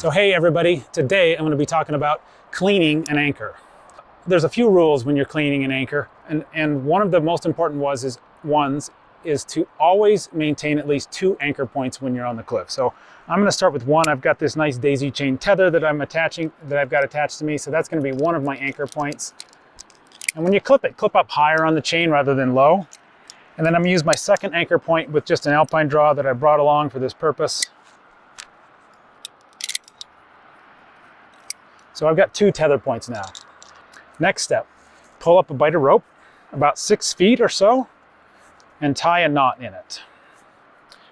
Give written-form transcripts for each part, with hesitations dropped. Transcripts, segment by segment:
So hey everybody, today I'm going to be talking about cleaning an anchor. There's a few rules when you're cleaning an anchor, and one of the most important ones is to always maintain at least 2 anchor points when you're on the cliff. So I'm going to start with one. I've got this nice daisy chain tether that I've got attached to me, so that's going to be one of my anchor points. And when you clip it, clip up higher on the chain rather than low. And then I'm going to use my second anchor point with just an alpine draw that I brought along for this purpose. So I've got 2 tether points now. Next step, pull up a bight of rope about 6 feet or so and tie a knot in it.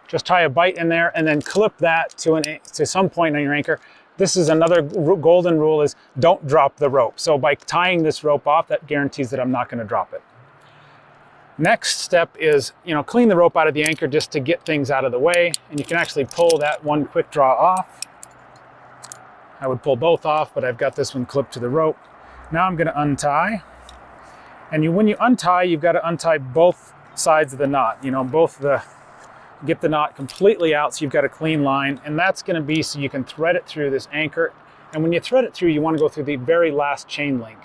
Just tie a bight in there and then clip that to some point on your anchor. This is another golden rule, is don't drop the rope. So by tying this rope off, that guarantees that I'm not going to drop it. Next step is, clean the rope out of the anchor just to get things out of the way. And you can actually pull that one quick draw off. I would pull both off, but I've got this one clipped to the rope. Now I'm going to untie. And when you untie, you've got to untie both sides of the knot. Get the knot completely out so you've got a clean line. And that's going to be so you can thread it through this anchor. And when you thread it through, you want to go through the very last chain link.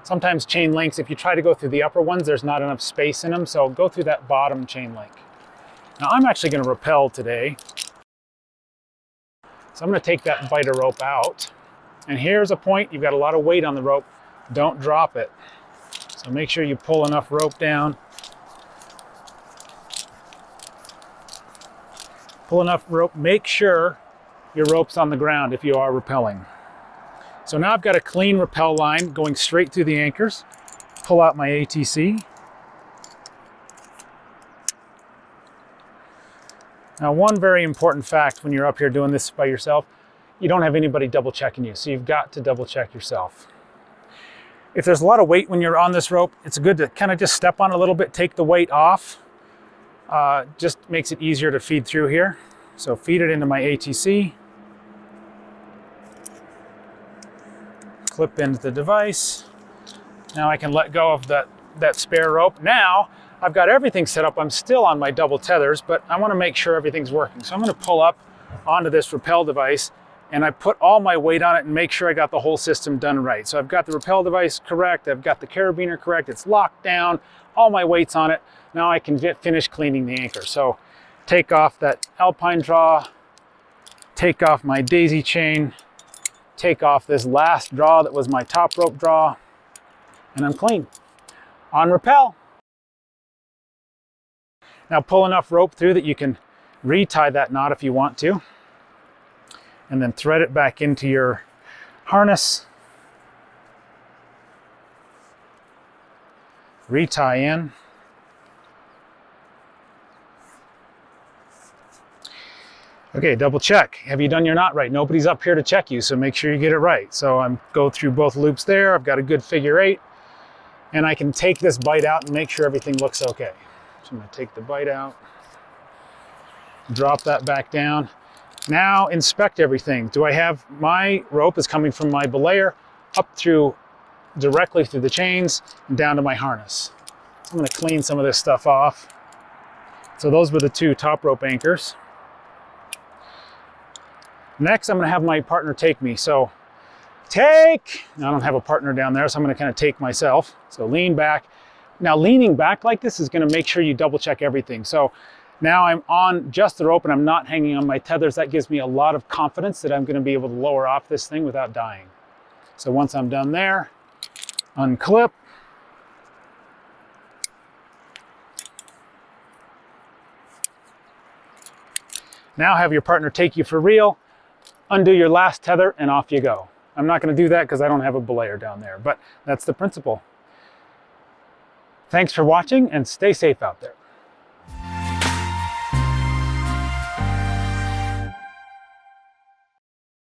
Sometimes chain links, if you try to go through the upper ones, there's not enough space in them. So go through that bottom chain link. Now I'm actually going to rappel today. So I'm going to take that bight of rope out. And here's a point, you've got a lot of weight on the rope. Don't drop it. So make sure you pull enough rope down. Pull enough rope, make sure your rope's on the ground if you are rappelling. So now I've got a clean rappel line going straight through the anchors. Pull out my ATC. Now, one very important fact when you're up here doing this by yourself, you don't have anybody double checking you, so you've got to double check yourself. If there's a lot of weight when you're on this rope, it's good to kind of just step on it a little bit, take the weight off. Just makes it easier to feed through here. So feed it into my ATC. Clip into the device. Now I can let go of that spare rope. Now I've got everything set up. I'm still on my double tethers, but I want to make sure everything's working. So I'm going to pull up onto this rappel device, and I put all my weight on it and make sure I got the whole system done right. So I've got the rappel device correct. I've got the carabiner correct. It's locked down. All my weight's on it. Now I can finish cleaning the anchor. So take off that alpine draw, take off my daisy chain, take off this last draw that was my top rope draw, and I'm clean. On rappel. Now pull enough rope through that you can retie that knot if you want to, and then thread it back into your harness. Retie in. Okay, double check. Have you done your knot right? Nobody's up here to check you, so make sure you get it right. So I'm go through both loops there. I've got a good figure 8, and I can take this bight out and make sure everything looks okay. So I'm going to take the bight out, drop that back down. Now inspect everything. Do I have my rope is coming from my belayer up through directly through the chains and down to my harness. So I'm going to clean some of this stuff off. So those were the 2 top rope anchors. Next, I'm going to have my partner take me. So take, I don't have a partner down there, so I'm going to kind of take myself. So lean back. Now leaning back like this is going to make sure you double check everything. So now I'm on just the rope and I'm not hanging on my tethers. That gives me a lot of confidence that I'm going to be able to lower off this thing without dying. So once I'm done there, unclip. Now have your partner take you for real, undo your last tether, and off you go. I'm not going to do that because I don't have a belayer down there, but that's the principle. Thanks for watching and stay safe out there.